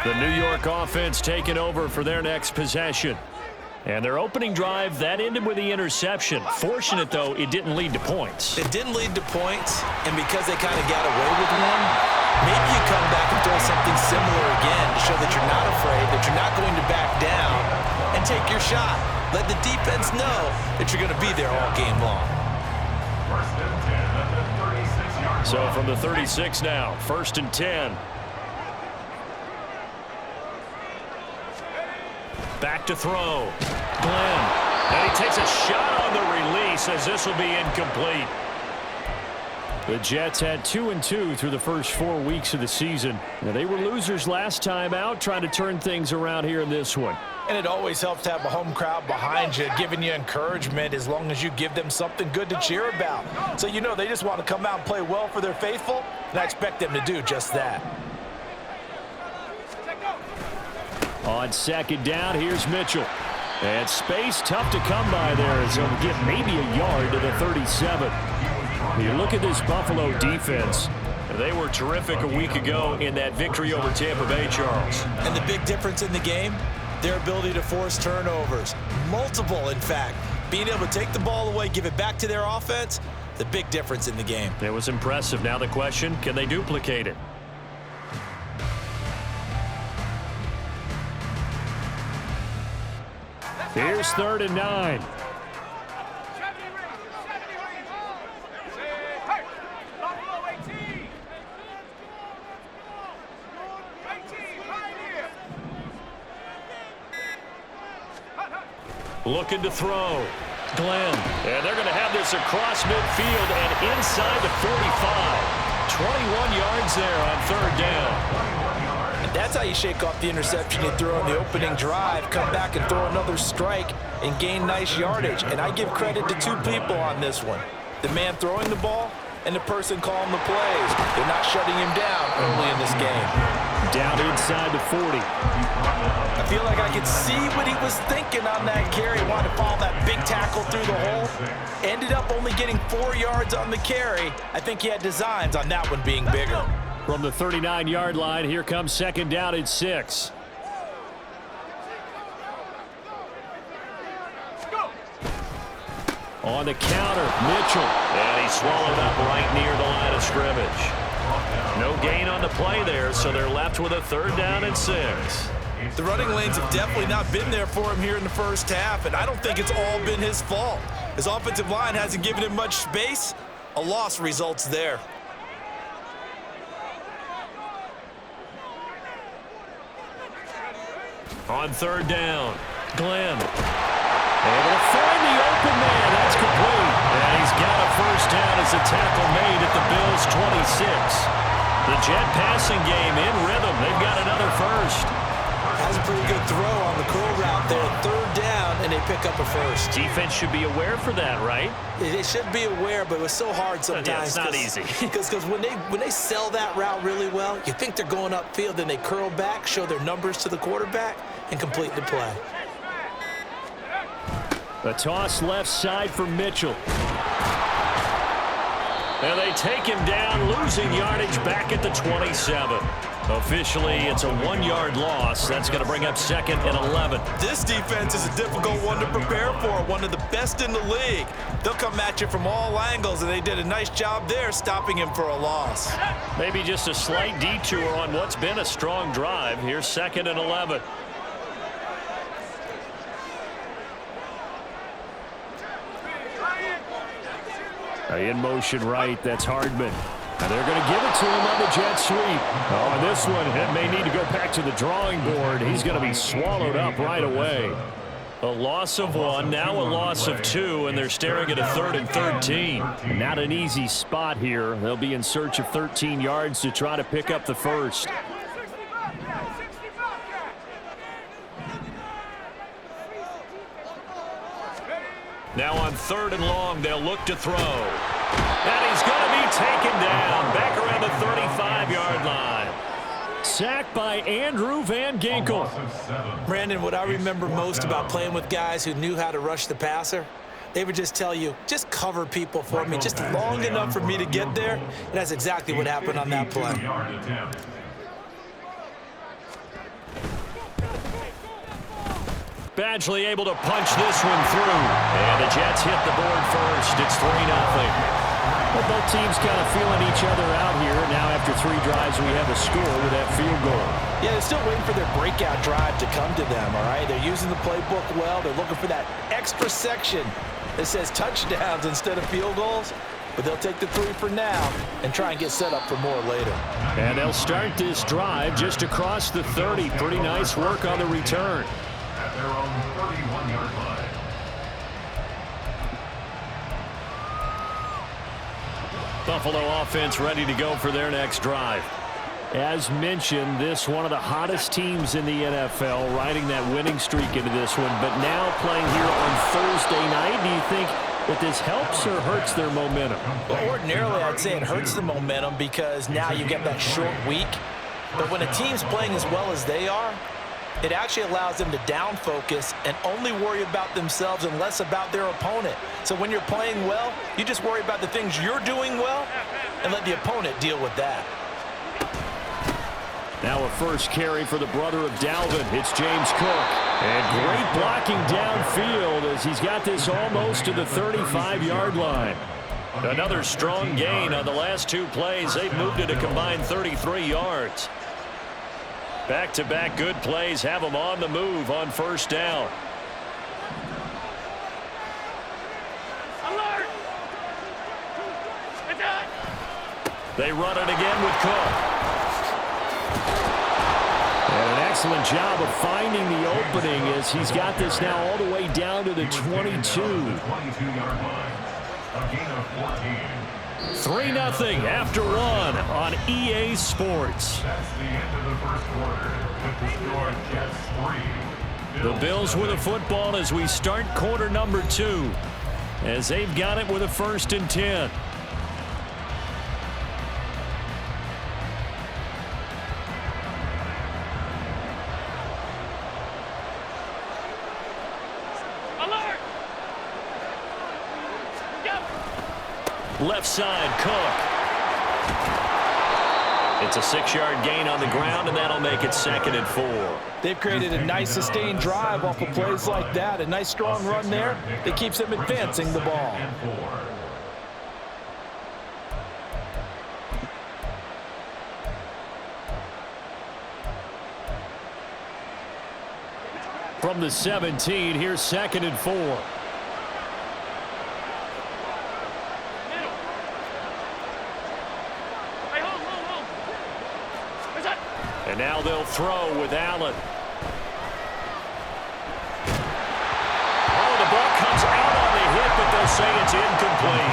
The New York offense taking over for their next possession. And their opening drive, that ended with the interception. Fortunate, though, it didn't lead to points. It didn't lead to points, and because they kind of got away with one, maybe you come back and throw something similar again to show that you're not afraid, that you're not going to back down, and take your shot. Let the defense know that you're going to be there all game long. So from the 36 now, 1st and 10. Back to throw. Glenn. And he takes a shot on the release as this will be incomplete. The Jets had 2-2 through the first 4 weeks of the season. Now, they were losers last time out, trying to turn things around here in this one. And it always helps to have a home crowd behind you, giving you encouragement as long as you give them something good to cheer about. So you know they just want to come out and play well for their faithful, and I expect them to do just that. On 2nd down, here's Mitchell. And space tough to come by there as he'll get maybe a yard to the 37. You look at this Buffalo defense. They were terrific a week ago in that victory over Tampa Bay, Charles. And the big difference in the game, their ability to force turnovers. Multiple, in fact. Being able to take the ball away, give it back to their offense, the big difference in the game. It was impressive. Now the question, can they duplicate it? Here's 3rd and 9. Looking to throw. Glenn. And they're going to have this across midfield and inside the 45. 21 yards there on 3rd down. And that's how you shake off the interception you throw on the opening drive, come back and throw another strike and gain nice yardage. And I give credit to 2 people on this one. The man throwing the ball and the person calling the plays. They're not shutting him down early in this game. Down inside the 40. I feel like I could see what he was thinking on that carry. He wanted to follow that big tackle through the hole. Ended up only getting 4 yards on the carry. I think he had designs on that one being bigger. From the 39-yard line, here comes 2nd down and 6. On the counter, Mitchell. And he's swallowed up right near the line of scrimmage. No gain on the play there, so they're left with a 3rd down and 6. The running lanes have definitely not been there for him here in the first half, and I don't think it's all been his fault. His offensive line hasn't given him much space. A loss results there. On 3rd down, Glenn. Able to find the open man. That's complete. And he's got a 1st down as a tackle made at the Bills' 26. The Jet passing game in rhythm. They've got another 1st. Has a pretty good throw on the curl route there. 3rd down, and they pick up a 1st. Defense should be aware for that, right? They should be aware, but it was so hard sometimes. Yeah, it's not easy. Because when they sell that route really well, you think they're going upfield, then they curl back, show their numbers to the quarterback, and complete the play. A toss left side for Mitchell. And they take him down, losing yardage back at the 27. Officially, it's a 1-yard loss. That's going to bring up 2nd and 11. This defense is a difficult one to prepare for, one of the best in the league. They'll come at you from all angles, and they did a nice job there stopping him for a loss. Maybe just a slight detour on what's been a strong drive. Here's 2nd and 11. In motion right, that's Hardman. And they're going to give it to him on the jet sweep. Oh, and this one, it may need to go back to the drawing board. He's going to be swallowed up right away. A loss of 1, now a loss of 2, and they're staring at a 3rd and 13. Not an easy spot here. They'll be in search of 13 yards to try to pick up the 1st. Now on 3rd and long, they'll look to throw. And he's going to be taken down back around the 35-yard line. Sacked by Andrew Van Ginkel. Brandon, what I remember most about playing with guys who knew how to rush the passer, they would just tell you, just cover people for me, just long enough for me to get there. And that's exactly what happened on that play. Badgley able to punch this one through. And the Jets hit the board first. It's 3-0. Well, both teams kind of feeling each other out here. Now after 3 drives, we have a score with that field goal. Yeah, they're still waiting for their breakout drive to come to them, all right? They're using the playbook well. They're looking for that extra section that says touchdowns instead of field goals. But they'll take the 3 for now and try and get set up for more later. And they'll start this drive just across the 30. Pretty nice work on the return. At their own 31-yard line. Buffalo offense ready to go for their next drive. As mentioned, this one of the hottest teams in the NFL, riding that winning streak into this one, but now playing here on Thursday night. Do you think that this helps or hurts their momentum? Well, ordinarily, I'd say it hurts the momentum because now you get that short week. But when a team's playing as well as they are, it actually allows them to down focus and only worry about themselves and less about their opponent. So when you're playing well, you just worry about the things you're doing well and let the opponent deal with that. Now a first carry for the brother of Dalvin. It's James Cook. And great blocking downfield as he's got this almost to the 35-yard line. Another strong gain on the last 2 plays. They've moved it a combined 33 yards. Back-to-back good plays have them on the move on first down. Alert! They run it again with Cook. And an excellent job of finding the opening as he's got this now all the way down to the 22. 22-yard line. A gain of 14. 3-0 after 1 on EA Sports. That's the end of the first quarter. With the score, Jets 3. The Bills with a football as we start quarter number 2. As they've got it with a 1st and 10. Left side, Cook. It's a 6-yard gain on the ground, and that'll make it 2nd and 4. They've created a nice sustained drive off of plays like that. A nice strong run there that keeps them advancing the ball. From the 17, here's 2nd and 4. And now they'll throw with Allen. Oh, the ball comes out on the hit, but they'll say it's incomplete.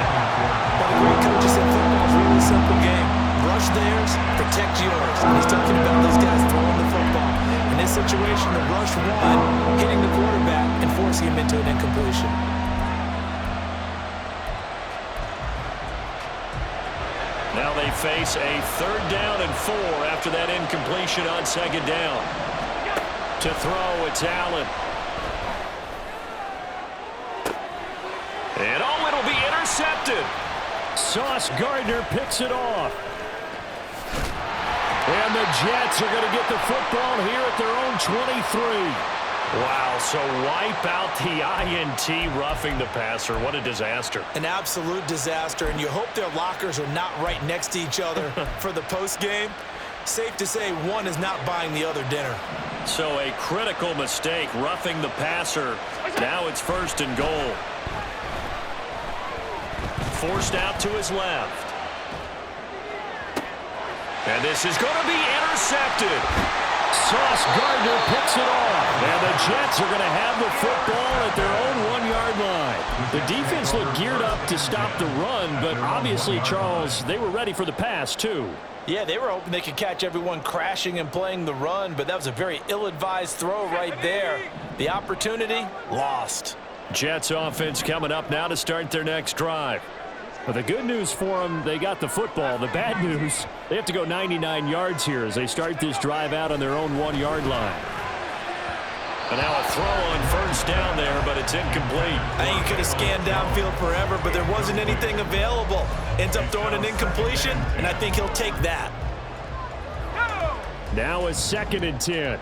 One of the great coaches in football is a really simple game. Rush theirs, protect yours. And he's talking about those guys throwing the football. In this situation, the rush one, hitting the quarterback and forcing him into an incompletion. Now they face a 3rd down and 4 after that incompletion on 2nd down. To throw, it's Allen. And oh, it'll be intercepted. Sauce Gardner picks it off. And the Jets are going to get the football here at their own 23. Wow, so wipe out the INT, roughing the passer. What a disaster. An absolute disaster, and you hope their lockers are not right next to each other for the postgame. Safe to say one is not buying the other dinner. So a critical mistake, roughing the passer. Now it's 1st and goal. Forced out to his left. And this is going to be intercepted. Sauce Gardner picks it off. And the Jets are going to have the football at their own 1-yard line. The defense looked geared up to stop the run, but obviously, Charles, they were ready for the pass, too. Yeah, they were hoping they could catch everyone crashing and playing the run, but that was a very ill-advised throw right there. The opportunity, lost. Jets offense coming up now to start their next drive. But the good news for them, they got the football. The bad news, they have to go 99 yards here as they start this drive out on their own 1-yard line. And now a throw on 1st down there, but it's incomplete. I think he could have scanned downfield forever, but there wasn't anything available. Ends up throwing an incompletion, and I think he'll take that. Now a 2nd and 10.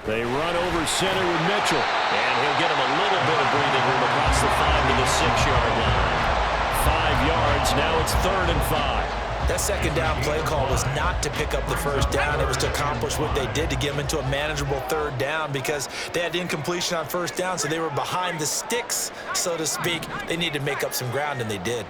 They run over center with Mitchell. And he'll get him a little bit of breathing room across the 5 to the 6-yard line. 5 yards, now it's 3rd and 5. That second down play call was not to pick up the first down. It was to accomplish what they did to get them into a manageable 3rd down because they had incompletion on first down, so they were behind the sticks, so to speak. They needed to make up some ground, and they did.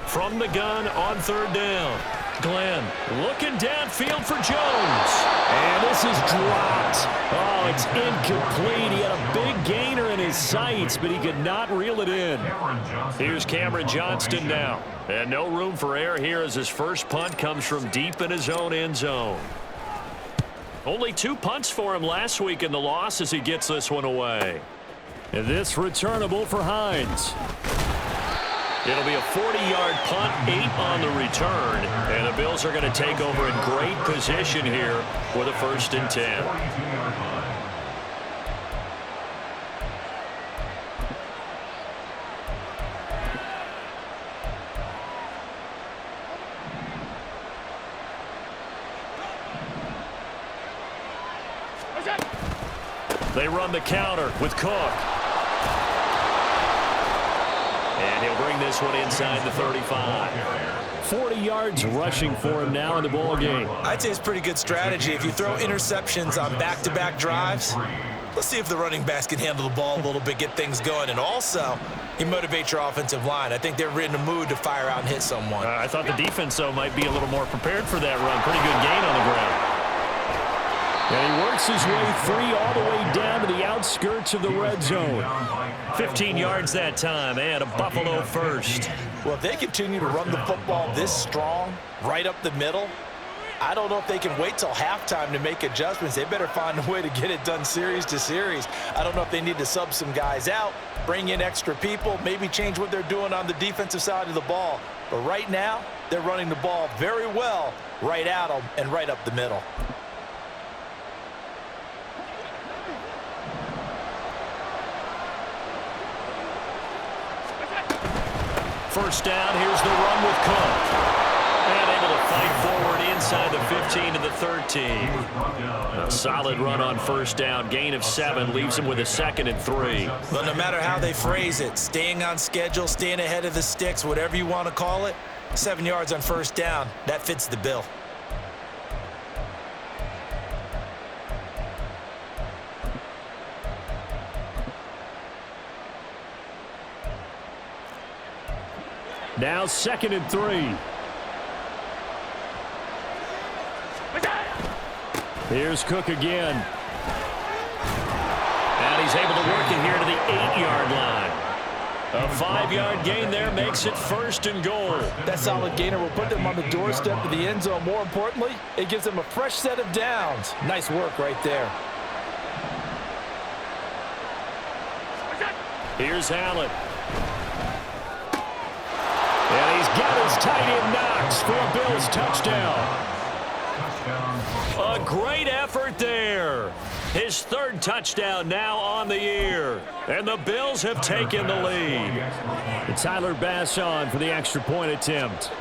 From the gun on 3rd down. Glenn looking downfield for Jones. And this is dropped. Oh, it's incomplete. He had a big gainer in his sights, but he could not reel it in. Here's Cameron Johnston now. And no room for error here as his first punt comes from deep in his own end zone. Only 2 punts for him last week in the loss as he gets this one away. And this returnable for Hines. It'll be a 40-yard punt, 8 on the return, and the Bills are going to take over in great position here with a 1st and 10. They run the counter with Cook. And he'll bring this one inside the 35. 40 yards rushing for him now in the ball game. I'd say it's pretty good strategy. If you throw interceptions on back-to-back drives, let's see if the running backs can handle the ball a little bit, get things going. And also, you motivate your offensive line. I think they're in the mood to fire out and hit someone. I thought the defense, though, might be a little more prepared for that run. Pretty good gain on the ground. And he works his way free all the way down to the outskirts of the red zone. 15 yards that time, and a Buffalo first. Well, if they continue to run the football this strong, right up the middle, I don't know if they can wait till halftime to make adjustments. They better find a way to get it done series to series. I don't know if they need to sub some guys out, bring in extra people, maybe change what they're doing on the defensive side of the ball. But right now, they're running the ball very well right at them and right up the middle. First down, here's the run with Cook. And able to fight forward inside the 15 to the 13. A solid run on first down, gain of 7, leaves him with a 2nd and 3. But no matter how they phrase it, staying on schedule, staying ahead of the sticks, whatever you want to call it, 7 yards on first down, that fits the bill. Now 2nd and 3. Here's Cook again. And he's able to work it here to the 8-yard line. A 5-yard gain there makes it 1st and goal. That solid gainer will put them on the doorstep of the end zone. More importantly, it gives them a fresh set of downs. Nice work right there. Here's Allen. And he's got his tight end Knox for a Bills touchdown. A great effort there. His 3rd touchdown now on the year. And the Bills have taken the lead. And Tyler Bass on for the extra point attempt.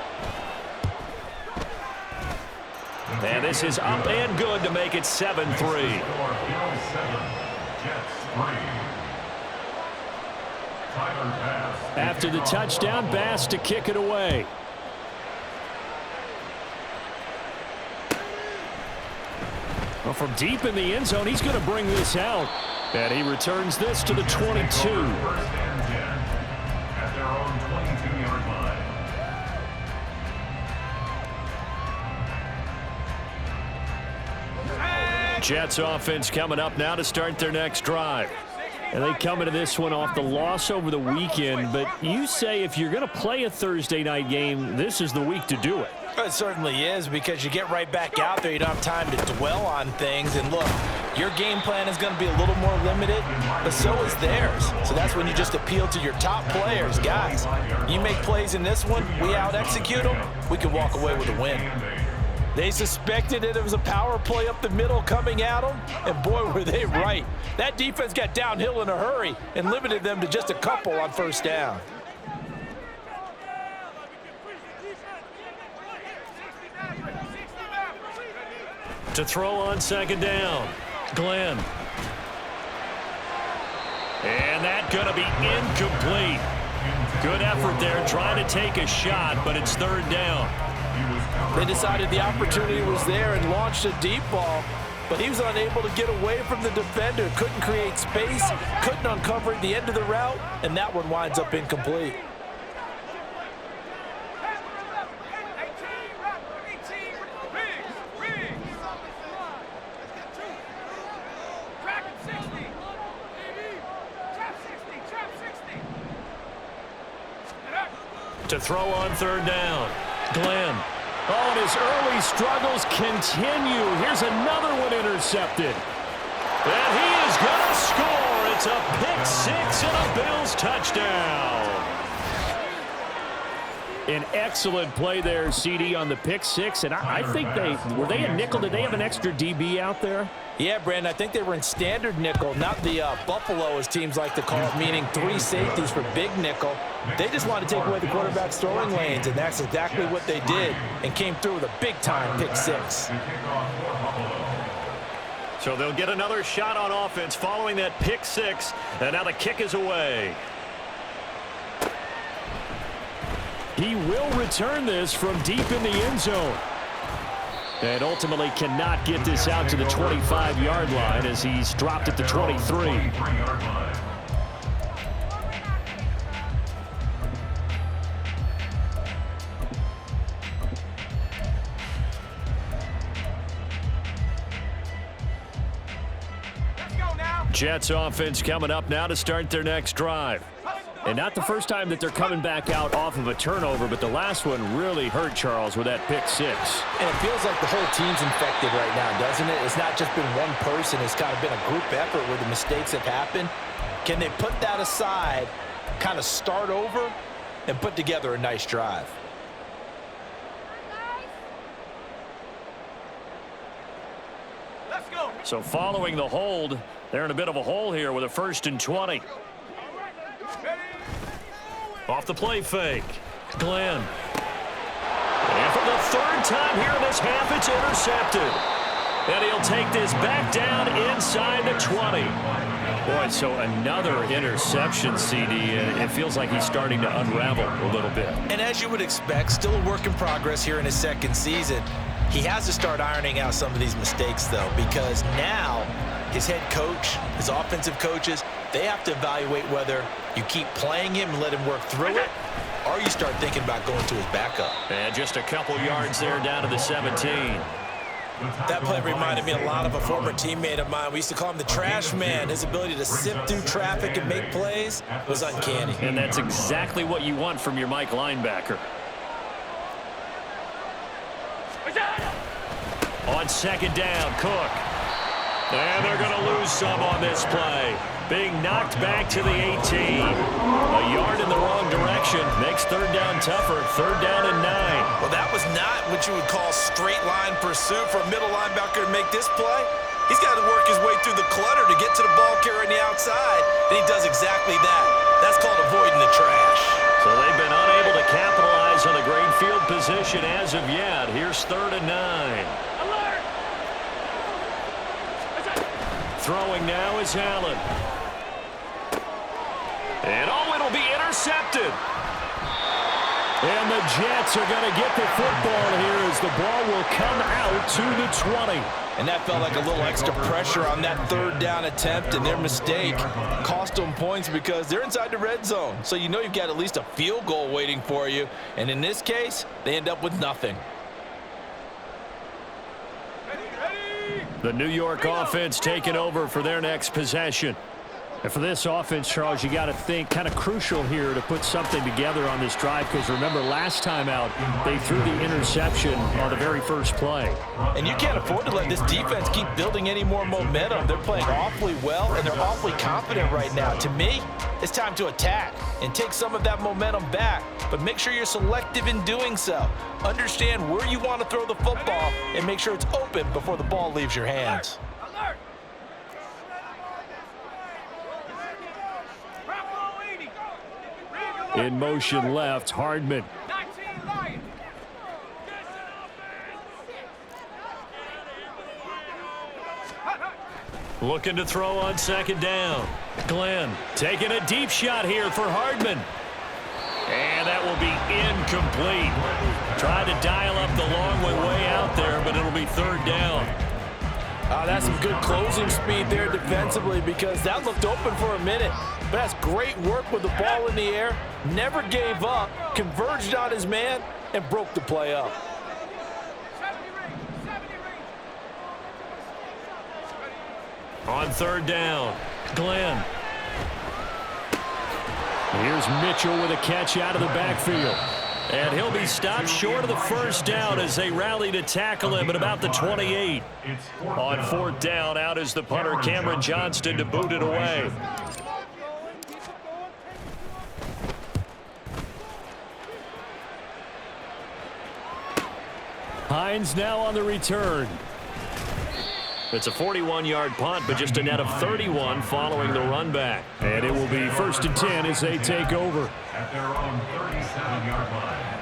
And this is up and good to make it 7-3. After the touchdown, Bass to kick it away. Well, from deep in the end zone, he's going to bring this out. And he returns this to the 22. First and 10 at their own 22-yard line. Jets offense coming up now to start their next drive. And they come into this one off the loss over the weekend. But you say if you're going to play a Thursday night game, this is the week to do it. It certainly is, because you get right back out there. You don't have time to dwell on things. And look, your game plan is going to be a little more limited, but so is theirs. So that's when you just appeal to your top players. Guys, you make plays in this one, we out-execute them, we can walk away with a win. They suspected that it was a power play up the middle coming at them, and boy, were they right. That defense got downhill in a hurry and limited them to just a couple on first down. To throw on second down, Glenn. And that's going to be incomplete. Good effort there trying to take a shot, but it's third down. They decided the opportunity was there and launched a deep ball, but he was unable to get away from the defender. Couldn't create space, couldn't uncover the end of the route, and that one winds up incomplete. To throw on third down, Glenn. Oh, and his early struggles continue. Here's another one intercepted. And he is going to score. It's a pick six and a Bills touchdown. An excellent play there, CD, on the pick six. And I think were they a nickel? Did they have an extra DB out there? Yeah, Brandon, I think they were in standard nickel, not the Buffalo, as teams like to call it, meaning three safeties for big nickel. They just wanted to take away the quarterback's throwing lanes, and that's exactly what they did, and came through with a big-time pick six. So they'll get another shot on offense following that pick six, and now the kick is away. He will return this from deep in the end zone. And ultimately cannot get this out to the 25-yard line as he's dropped at the 23. Jets offense coming up now to start their next drive. And not the first time that they're coming back out off of a turnover, but the last one really hurt Charles with that pick six. And it feels like the whole team's infected right now, doesn't it? It's not just been one person. It's kind of been a group effort where the mistakes have happened. Can they put that aside, kind of start over, and put together a nice drive? Let's go. So following the hold, they're in a bit of a hole here with a 1st and 20. Off the play fake, Glenn. And for the third time here in this half, it's intercepted. And he'll take this back down inside the 20. Boy, so another interception, CD. It feels like he's starting to unravel a little bit. And as you would expect, still a work in progress here in his second season. He has to start ironing out some of these mistakes, though, because now his head coach, his offensive coaches, they have to evaluate whether you keep playing him and let him work through it, or you start thinking about going to his backup. And just a couple yards there down to the 17. That play reminded me a lot of a former teammate of mine. We used to call him the trash man. His ability to sift through traffic and make plays was uncanny. And that's exactly what you want from your Mike linebacker. On second down, Cook. And they're going to lose some on this play. Being knocked back to the 18. A yard in the wrong direction. Makes third down tougher. 3rd down and 9. Well, that was not what you would call straight line pursuit for a middle linebacker to make this play. He's got to work his way through the clutter to get to the ball carrier on the outside, and he does exactly that. That's called avoiding the trash. So they've been unable to capitalize on the great field position as of yet. Here's 3rd and 9. Throwing now is Allen. And it'll be intercepted. And the Jets are going to get the football here as the ball will come out to the 20. And that felt like a little extra pressure on that 3rd down attempt, and their mistake cost them points because they're inside the red zone. So you know you've got at least a field goal waiting for you. And in this case, they end up with nothing. The New York offense taking over for their next possession. And for this offense, Charles, you got to think kind of crucial here to put something together on this drive because remember last time out they threw the interception on the very first play. And you can't afford to let this defense keep building any more momentum. They're playing awfully well and they're awfully confident right now. To me, it's time to attack and take some of that momentum back. But make sure you're selective in doing so. Understand where you want to throw the football and make sure it's open before the ball leaves your hands. In motion left, Hardman. Looking to throw on second down. Glenn taking a deep shot here for Hardman. And that will be incomplete. Tried to dial up the long way out there, but it'll be third down. That's some good closing speed there defensively because that looked open for a minute. But that's great work with the ball in the air. Never gave up, converged on his man, and broke the play up. On third down, Glenn. Here's Mitchell with a catch out of the backfield. And he'll be stopped short of the first down as they rally to tackle him at about the 28. On fourth down, out is the punter, Cameron Johnston, to boot it away. Hines now on the return. It's a 41-yard punt, but just a net of 31 following the run back. And it will be 1st and 10 as they take over. At their own 37-yard line.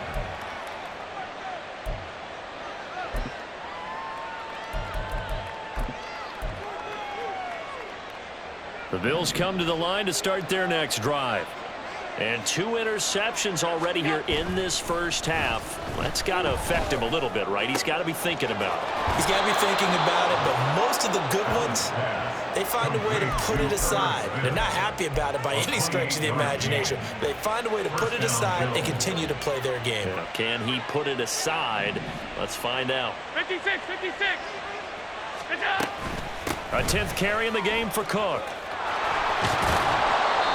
The Bills come to the line to start their next drive. And 2 interceptions already here in this first half. That's got to affect him a little bit, right? He's got to be thinking about it. He's got to be thinking about it, but most of the good ones, they find a way to put it aside. They're not happy about it by any stretch of the imagination. They find a way to put it aside and continue to play their game. Yeah, can he put it aside? Let's find out. 56, 56. Good job. A 10th carry in the game for Cook.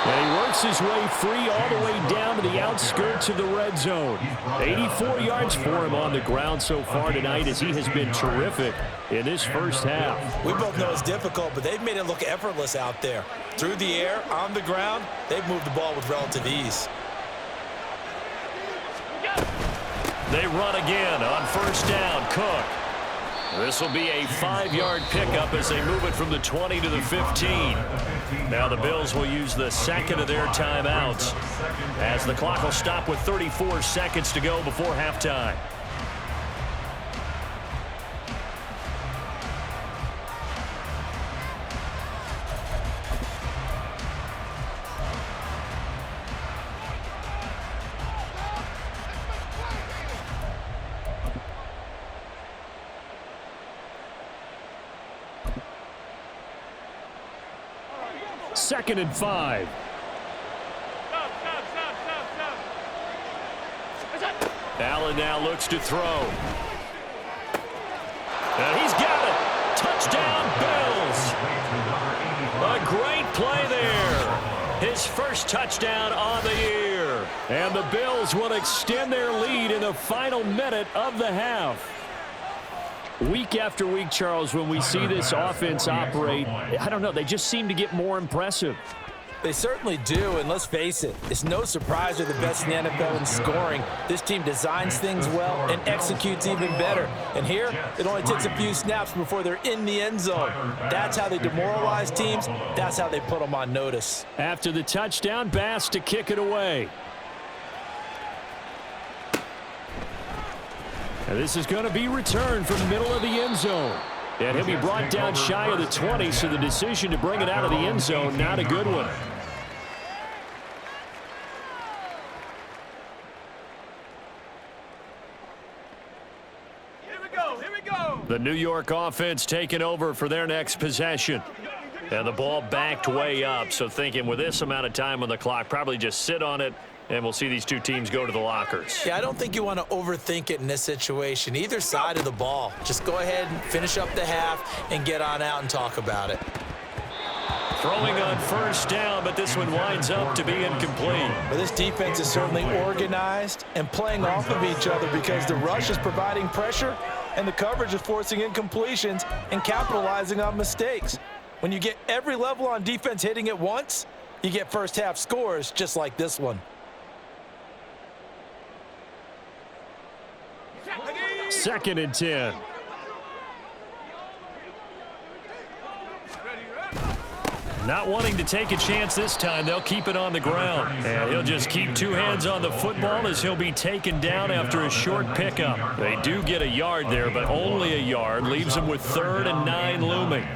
And he works his way free all the way down to the outskirts of the red zone. 84 yards for him on the ground so far tonight as he has been terrific in this first half. We both know it's difficult, but they've made it look effortless out there. Through the air, on the ground, they've moved the ball with relative ease. They run again on first down. Cook. This will be a 5-yard pickup as they move it from the 20 to the 15. Now the Bills will use the second of their timeouts as the clock will stop with 34 seconds to go before halftime. Second and 5. Allen now looks to throw. And he's got it. Touchdown, Bills. A great play there. His first touchdown on the year. And the Bills will extend their lead in the final minute of the half. Week after week, Charles, when we see this offense operate, I don't know, they just seem to get more impressive. They certainly do, and let's face it, it's no surprise they're the best in the NFL in scoring. This team designs things well and executes even better. And here, it only takes a few snaps before they're in the end zone. That's how they demoralize teams. That's how they put them on notice. After the touchdown, Bass to kick it away. And this is going to be returned from the middle of the end zone. And he'll be brought down shy of the 20, so the decision to bring it out of the end zone, not a good one. Here we go, here we go. The New York offense taking over for their next possession. And the ball backed way up, so thinking with this amount of time on the clock, probably just sit on it, and we'll see these two teams go to the lockers. Yeah, I don't think you want to overthink it in this situation. Either side of the ball. Just go ahead and finish up the half and get on out and talk about it. Throwing on first down, but this one winds up to be incomplete. But this defense is certainly organized and playing off of each other because the rush is providing pressure and the coverage is forcing incompletions and capitalizing on mistakes. When you get every level on defense hitting at once, you get first half scores just like this one. Second and 10. Not wanting to take a chance this time, they'll keep it on the ground. And he'll just keep two hands on the football as he'll be taken down after a short pickup. They do get a yard there, but only a yard. Leaves them with 3rd and 9 looming.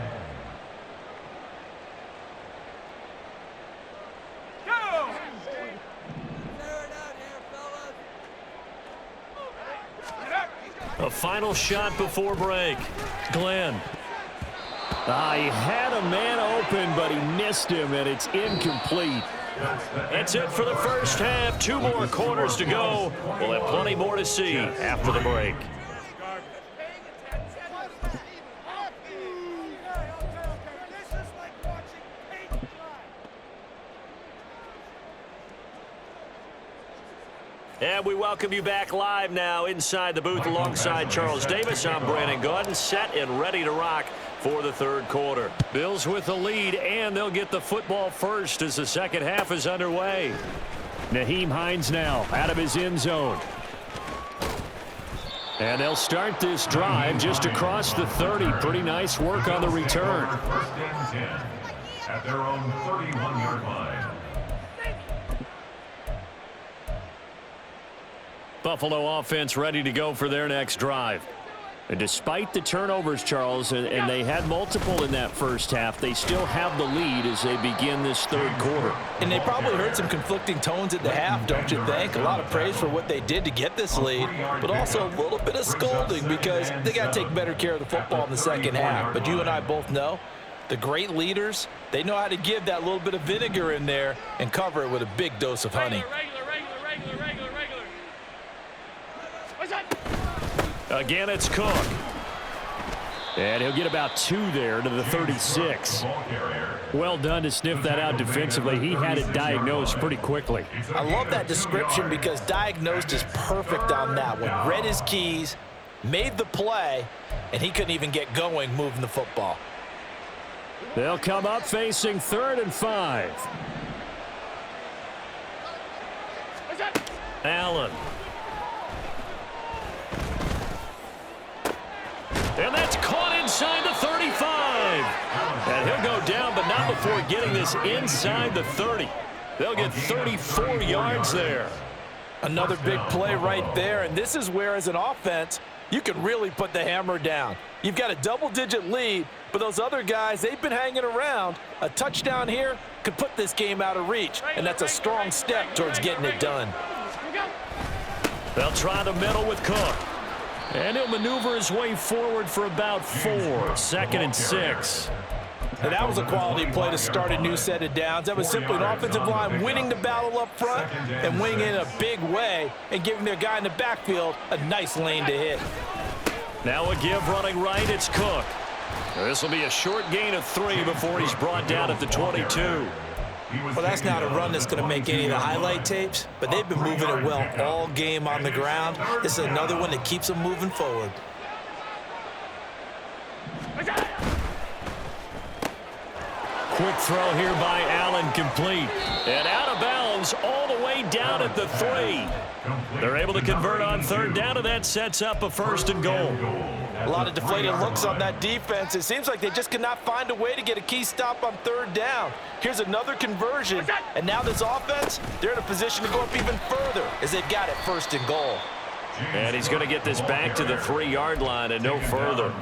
A final shot before break. Glenn. He had a man open, but he missed him, and it's incomplete. That's it for the first half. 2 more quarters to go. We'll have plenty more to see after the break. And we welcome you back live now inside the booth alongside Charles Davis. I'm Brandon Gaudin, set and ready to rock for the third quarter. Bills with the lead, and they'll get the football first as the second half is underway. Nyheim Hines now out of his end zone. And they'll start this drive just across the 30. Pretty nice work on the return. First and 10 at their own 31-yard line. Buffalo offense ready to go for their next drive. And despite the turnovers, Charles, and they had multiple in that first half, they still have the lead as they begin this third quarter. And they probably heard some conflicting tones at the half, don't you think? A lot of praise for what they did to get this lead, but also a little bit of scolding because they got to take better care of the football in the second half. But you and I both know the great leaders, they know how to give that little bit of vinegar in there and cover it with a big dose of honey. Regular. What's up? Again, it's Cook. And he'll get about 2 there to the 36. Well done to sniff that out defensively. He had it diagnosed pretty quickly. I love that description because diagnosed is perfect on that one. Read his keys, made the play, and he couldn't even get going moving the football. They'll come up facing 3rd and 5. What's up? Allen. And that's caught inside the 35. And he'll go down, but not before getting this inside the 30. They'll get 34 yards there. Another big play right there, and this is where, as an offense, you can really put the hammer down. You've got a double-digit lead, but those other guys, they've been hanging around. A touchdown here could put this game out of reach, and that's a strong step towards getting it done. They'll try the middle with Cook. And he'll maneuver his way forward for about 4. 2nd and 6. And that was a quality play to start a new set of downs. That was simply an offensive line winning the battle up front and winning in a big way and giving their guy in the backfield a nice lane to hit. Now a give running right, it's Cook. This will be a short gain of 3 before he's brought down at the 22. Well, that's not a run that's going to make any of the highlight tapes, but they've been moving it well all game on the ground. This is another one that keeps them moving forward. Quick throw here by Allen, complete. And out of bounds all the way down at the 3. They're able to convert on 3rd down, and that sets up a 1st and goal. A lot of deflated looks on that defense. It seems like they just cannot find a way to get a key stop on 3rd down. Here's another conversion, and now this offense, they're in a position to go up even further as they've got it 1st and goal. And he's going to get this back to the 3-yard line and no further.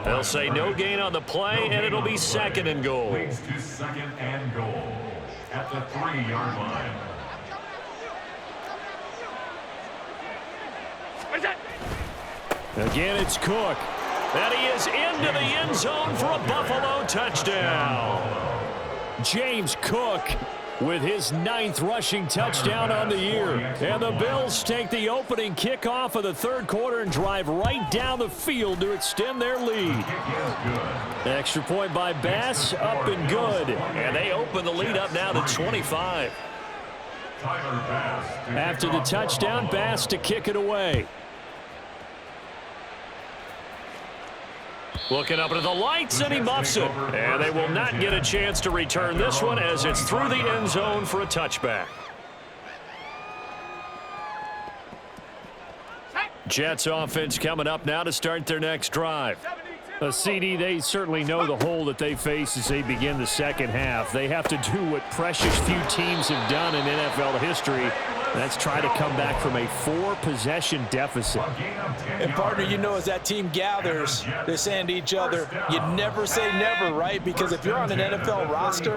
They'll say no gain on the play, and it'll be 2nd and goal. Leads to 2nd and goal at the 3-yard line. Again, it's Cook. And he is into the end zone for a Buffalo touchdown. James Cook with his 9th rushing touchdown on the year. And the Bills take the opening kickoff of the third quarter and drive right down the field to extend their lead. Extra point by Bass, up and good. And they open the lead up now to 25. After the touchdown, Bass to kick it away. Looking up into the lights, and he muffs it. And they will not get a chance to return this one as it's through the end zone for a touchback. Jets offense coming up now to start their next drive. A CD, they certainly know the hole that they face as they begin the second half. They have to do what precious few teams have done in NFL history. That's try to come back from a 4-possession deficit. And partner, you know, as that team gathers, they're saying to each other, you never say never, right? Because if you're on an NFL roster,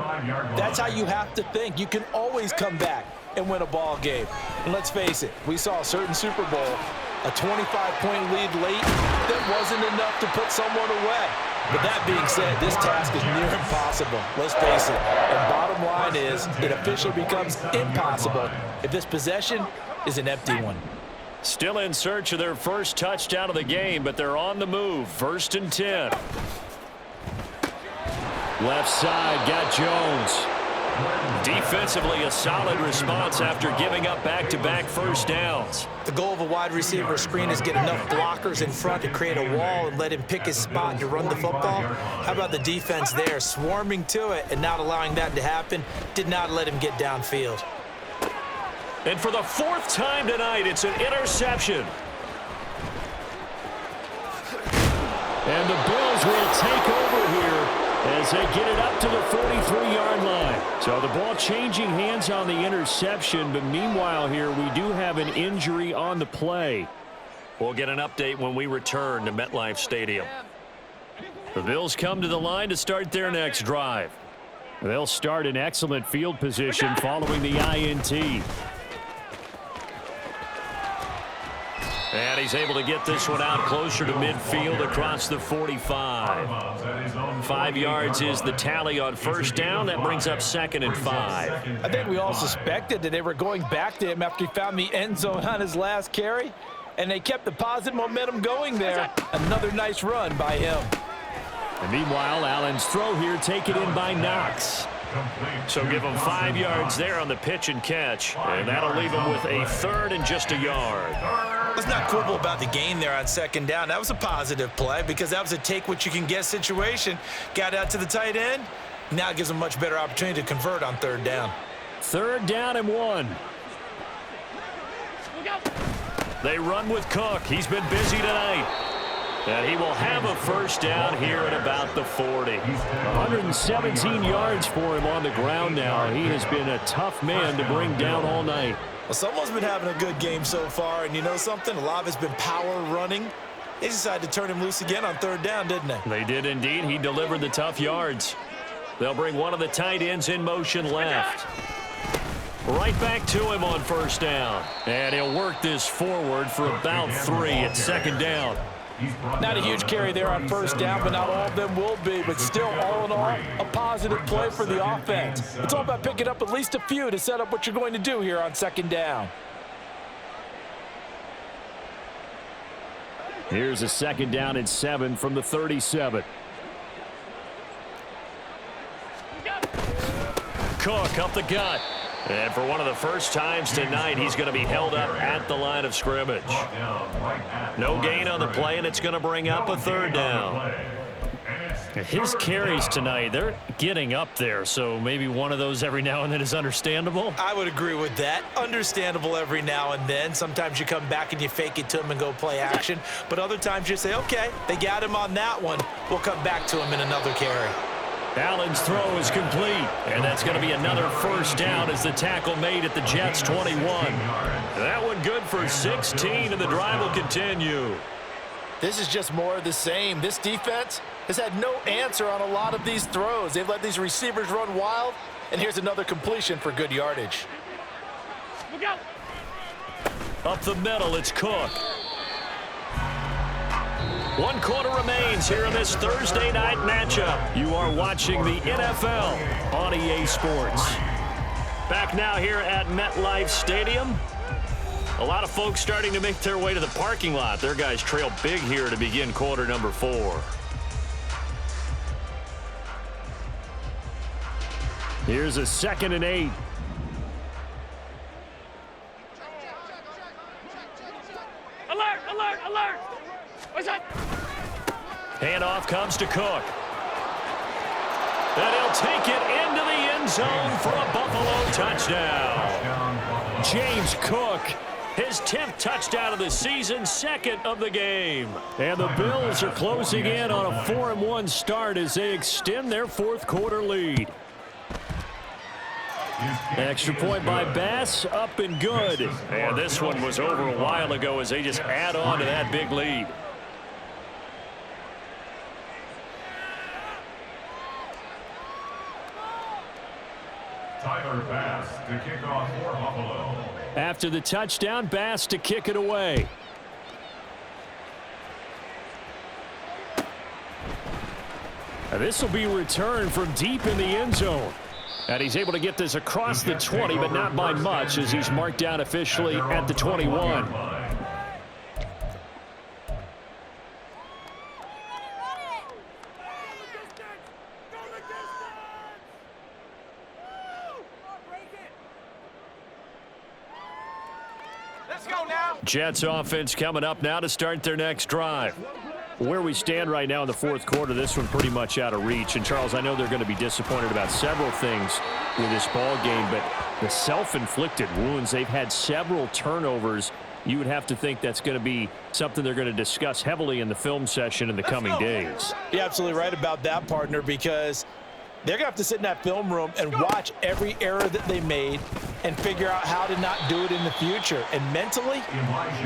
that's how you have to think. You can always come back and win a ball game. And let's face it, we saw a certain Super Bowl A 25-point lead late, that wasn't enough to put someone away. But that being said, this task is near impossible. Let's face it. And bottom line is, it officially becomes impossible if this possession is an empty one. Still in search of their first touchdown of the game, but they're on the move. 1st and 10. Left side, got Jones. Defensively, a solid response after giving up back-to-back first downs. The goal of a wide receiver screen is get enough blockers in front to create a wall and let him pick his spot to run the football. How about the defense there, swarming to it and not allowing that to happen? Did not let him get downfield. And for the 4th time tonight, it's an interception. And the Bills will take over here as they get it up to the 43-yard line. So the ball changing hands on the interception, but meanwhile here we do have an injury on the play. We'll get an update when we return to MetLife Stadium. The Bills come to the line to start their next drive. They'll start in excellent field position following the INT. And he's able to get this one out closer to midfield across the 45. 5 yards is the tally on first down. That brings up 2nd and 5. I think we all suspected that they were going back to him after he found the end zone on his last carry, and they kept the positive momentum going there. Another nice run by him. And meanwhile, Allen's throw here taken in by Knox. So give him 5 yards there on the pitch and catch, and that'll leave him with a 3rd and just a yard. Let's not quibble about the gain there on 2nd down. That was a positive play because that was a take-what-you-can-get situation. Got out to the tight end. Now it gives them a much better opportunity to convert on 3rd down. 3rd down and 1. They run with Cook. He's been busy tonight. And he will have a first down here at about the 40. 117 yards for him on the ground now. He has been a tough man to bring down all night. Well, someone's been having a good game so far, and you know something? A lot of it's been power running. They decided to turn him loose again on 3rd down, didn't they? They did indeed. He delivered the tough yards. They'll bring one of the tight ends in motion left. Right back to him on 1st down. And he'll work this forward for about 3 at 2nd down. Not a huge carry there on 1st down, but not all of them will be. But still, all in all, a positive play for the offense. It's all about picking up at least a few to set up what you're going to do here on 2nd down. Here's a 2nd down and 7 from the 37. Cook up the gut. And for one of the first times tonight, he's going to be held up at the line of scrimmage. No gain on the play, and it's going to bring up a 3rd down. His carries tonight, they're getting up there, so maybe one of those every now and then is understandable. I would agree with that. Understandable every now and then. Sometimes you come back and you fake it to him and go play action. But other times you say, okay, they got him on that one. We'll come back to him in another carry. Allen's throw is complete, and that's going to be another 1st down as the tackle made at the Jets' 21. That one good for 16, and the drive will continue. This is just more of the same. This defense has had no answer on a lot of these throws. They've let these receivers run wild, and here's another completion for good yardage. Look out. Up the middle, it's Cook. 1 quarter remains here in this Thursday night matchup. You are watching the NFL on EA Sports. Back now here at MetLife Stadium. A lot of folks starting to make their way to the parking lot. Their guys trail big here to begin quarter number 4. Here's a 2nd and 8. Alert, alert, alert. What's that? Handoff comes to Cook. And he'll take it into the end zone for a Buffalo touchdown. James Cook, his 10th touchdown of the season, 2nd of the game. And the Bills are closing in on a 4-1 start as they extend their 4th quarter lead. Extra point by Bass, up and good. And this one was over a while ago as they just add on to that big lead. Tyler Bass to kick off for Buffalo. After the touchdown, Bass to kick it away. And this will be returned from deep in the end zone. And he's able to get this across the 20, but not by much, as he's marked down officially at the 21. Let's go now. Jets offense coming up now to start their next drive. Where we stand right now in the fourth quarter, this one pretty much out of reach. And, Charles, I know they're going to be disappointed about several things with this ball game, but the self-inflicted wounds, they've had several turnovers. You would have to think that's going to be something they're going to discuss heavily in the film session in the coming days. You're absolutely right about that, partner, because they're going to have to sit in that film room and watch every error that they made and figure out how to not do it in the future. And mentally,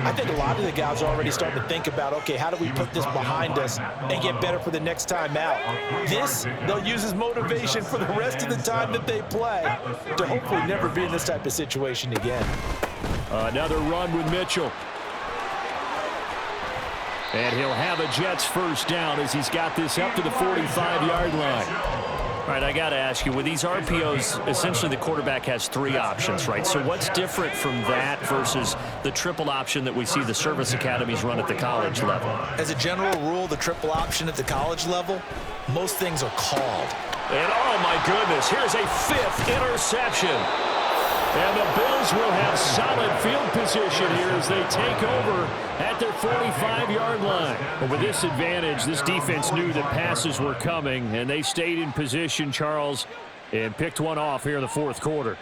I think a lot of the guys are already starting to think about, okay, how do we put this behind us and get better for the next time out? This, they'll use as motivation for the rest of the time that they play to hopefully never be in this type of situation again. Another run with Mitchell. And he'll have a Jets first down as he's got this up to the 45-yard line. All right, I got to ask you, with these RPOs, essentially the quarterback has three options, right? So what's different from that versus the triple option that we see the service academies run at the college level? As a general rule, the triple option at the college level, most things are called. And, oh, my goodness, here's a fifth interception. And the Bills will have solid field position here as they take over at their 45-yard line. But with this advantage, this defense knew that passes were coming, and they stayed in position, Charles, and picked one off here in the fourth quarter.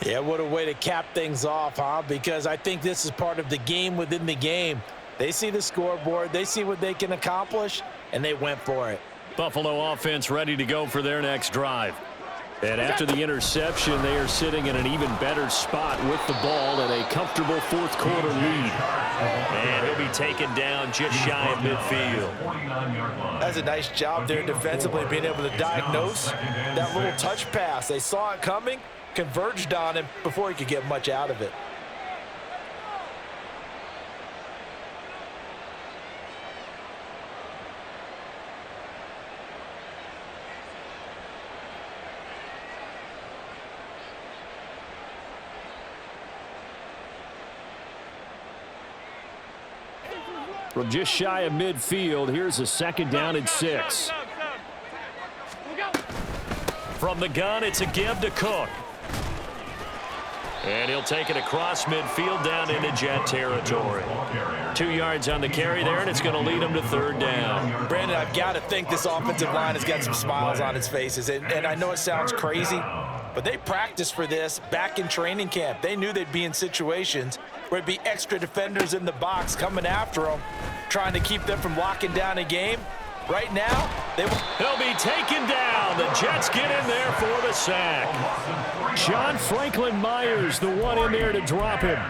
Yeah, what a way to cap things off, huh? Because I think this is part of the game within the game. They see the scoreboard, they see what they can accomplish, and they went for it. Buffalo offense ready to go for their next drive. And after the interception, they are sitting in an even better spot with the ball and a comfortable fourth quarter lead. And he'll be taken down just shy of midfield. That's a nice job there defensively, being able to diagnose that little touch pass. They saw it coming, converged on him before he could get much out of it. From just shy of midfield, here's a second down and 6. From the gun, it's a give to Cook. And he'll take it across midfield down into Jet territory. 2 yards on the carry there, and it's going to lead him to third down. Brandon, I've got to think this offensive line has got some smiles on its faces. And I know it sounds crazy, but they practiced for this back in training camp. They knew they'd be in situations where it'd be extra defenders in the box coming after them, trying to keep them from locking down a game. Right now, he'll be taken down. The Jets get in there for the sack. John Franklin Myers, the one in there to drop him.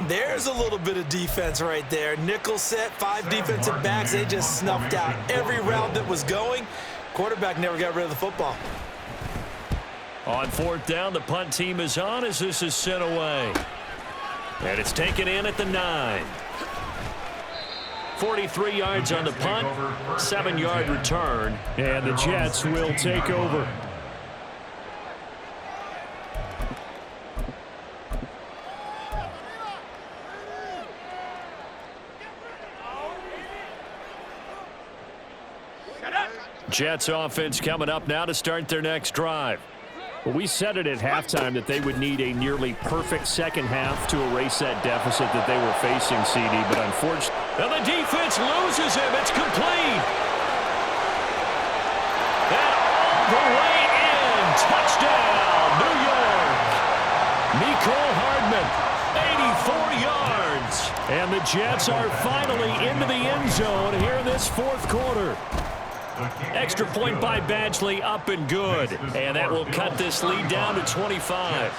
There's a little bit of defense right there. Nickel set, 5 defensive backs. They just snuffed out every route that was going. Quarterback never got rid of the football. On fourth down, the punt team is on as this is sent away. And it's taken in at the 9. 43 yards on the punt, 7-yard return, and the Jets will take over. Jets offense coming up now to start their next drive. Well, we said it at halftime that they would need a nearly perfect second half to erase that deficit that they were facing, CD, but unfortunately, and the defense loses him. It's complete. And all the way in. Touchdown, New York. Nicole Hardman, 84 yards. And the Jets are finally into the end zone here in this fourth quarter. Extra point by Badgley, up and good. And that will cut this lead down to 25.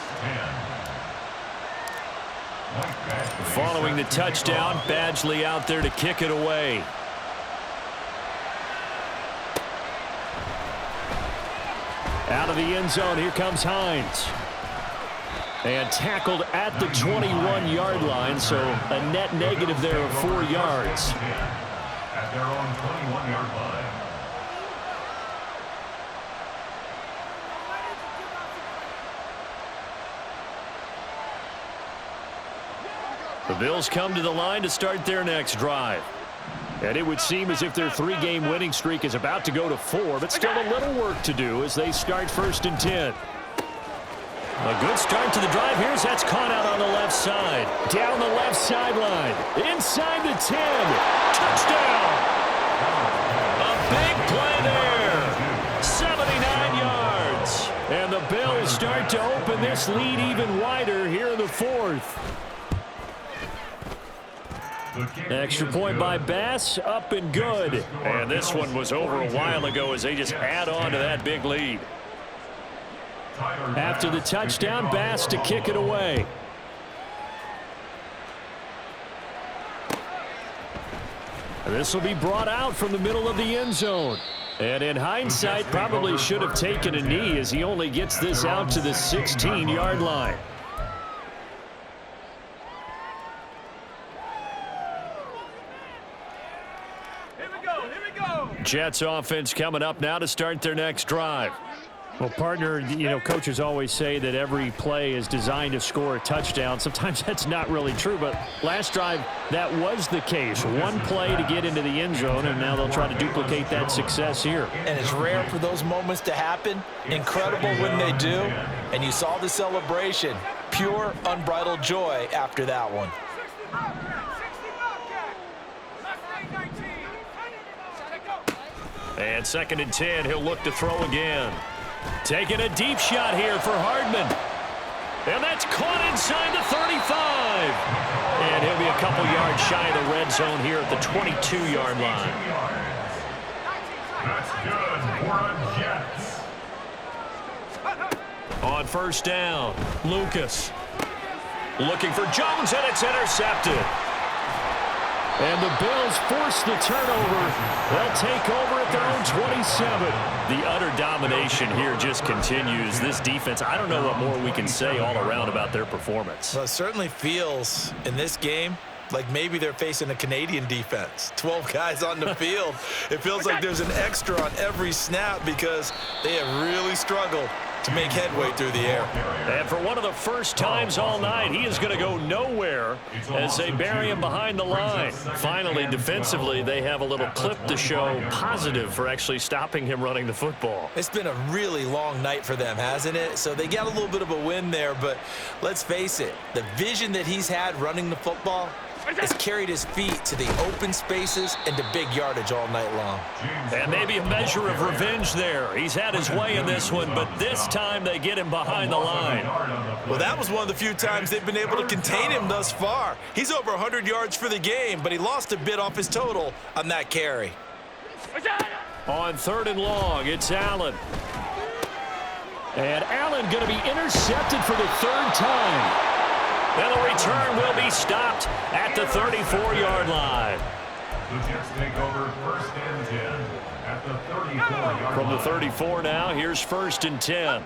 Following the touchdown, Badgley out there to kick it away. Out of the end zone, here comes Hines. And tackled at the 21-yard line, so a net negative there of 4 yards. At their own 21-yard line. The Bills come to the line to start their next drive. And it would seem as if their 3-game winning streak is about to go to 4, but still a little work to do as they start 1st and 10. A good start to the drive. Here's that's caught out on the left side. Down the left sideline. Inside the 10. Touchdown. A big play there. 79 yards. And the Bills start to open this lead even wider here in the 4th. Extra point by Bass, up and good. And this one was over a while ago as they just add on to that big lead. After the touchdown, Bass to kick it away. This will be brought out from the middle of the end zone. And in hindsight, probably should have taken a knee as he only gets this out to the 16-yard line. Jets offense coming up now to start their next drive. Well, partner, coaches always say that every play is designed to score a touchdown. Sometimes that's not really true, but last drive, that was the case. One play to get into the end zone, and now they'll try to duplicate that success here. And it's rare for those moments to happen. Incredible when they do. And you saw the celebration. Pure, unbridled joy after that one. And 2nd and 10, he'll look to throw again. Taking a deep shot here for Hardman. And that's caught inside the 35. And he'll be a couple yards shy of the red zone here at the 22-yard line. That's good for the Jets. On 1st down, Lucas. Looking for Jones, and it's intercepted. And the Bills force the turnover. They'll take over at their own 27. The utter domination here just continues. This defense, I don't know what more we can say all around about their performance. Well, it certainly feels in this game like maybe they're facing a Canadian defense. 12 guys on the field. It feels like there's an extra on every snap because they have really struggled to make headway through the air. And for one of the first times all night, he is going to go nowhere as they bury him behind the line. Finally, defensively, they have a little clip to show positive for actually stopping him running the football. It's been a really long night for them, hasn't it? So they got a little bit of a win there, but let's face it, the vision that he's had running the football has carried his feet to the open spaces and to big yardage all night long. And maybe a measure of revenge there. He's had his way in this one, but this time they get him behind the line. Well, that was one of the few times they've been able to contain him thus far. He's over 100 yards for the game, but he lost a bit off his total on that carry. On 3rd and long, it's Allen. And Allen going to be intercepted for the 3rd time. And the return will be stopped at the 34-yard line. The Jets take over 1st and 10 at the 34-yard line. From the 34 now, here's 1st and 10.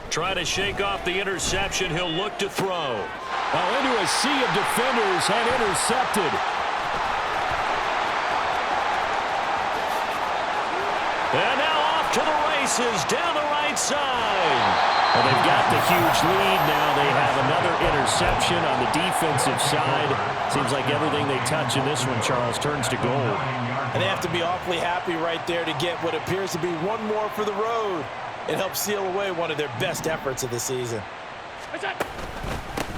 Try to shake off the interception. He'll look to throw. Oh, into a sea of defenders and intercepted. And now off to the races down the right side. Well, they've got the huge lead now. They have another interception on the defensive side. Seems like everything they touch in this one, Charles, turns to gold. And they have to be awfully happy right there to get what appears to be one more for the road. It helps seal away one of their best efforts of the season.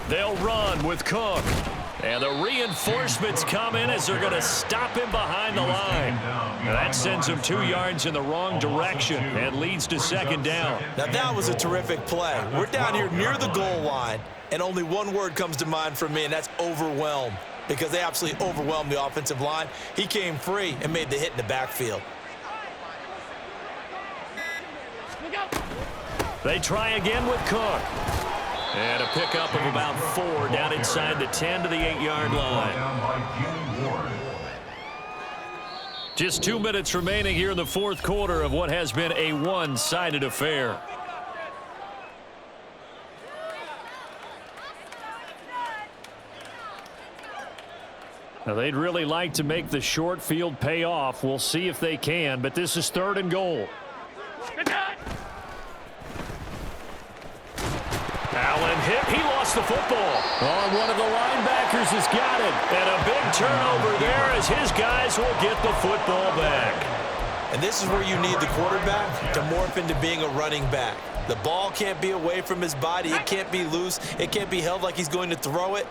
They'll run with Cook. And the reinforcements come in as they're going to stop him behind the line. Now that sends him 2 yards in the wrong direction and leads to 2nd down. Now that was a terrific play. We're down here near the goal line, and only one word comes to mind for me, and that's overwhelmed, because they absolutely overwhelmed the offensive line. He came free and made the hit in the backfield. They try again with Cook. And a pickup of about 4 down inside the 10 to the 8-yard line. Just 2 minutes remaining here in the 4th quarter of what has been a one-sided affair. Now they'd really like to make the short field pay off. We'll see if they can, but this is 3rd and goal. Allen hit. He lost lost the football. Oh, and one of the linebackers has got it. And a big turnover there as his guys will get the football back. And this is where you need the quarterback to morph into being a running back. The ball can't be away from his body. It can't be loose. It can't be held like he's going to throw it.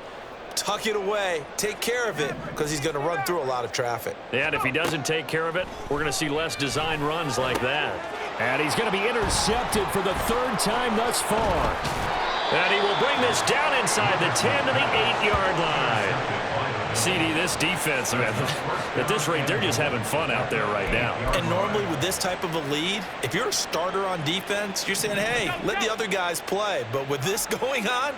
Tuck it away. Take care of it because he's going to run through a lot of traffic. And if he doesn't take care of it, we're going to see less design runs like that. And he's going to be intercepted for the third time thus far. And he will bring this down inside the 10 to the 8-yard line. CD, this defense, man, at this rate, they're just having fun out there right now. And normally with this type of a lead, if you're a starter on defense, you're saying, hey, let the other guys play. But with this going on,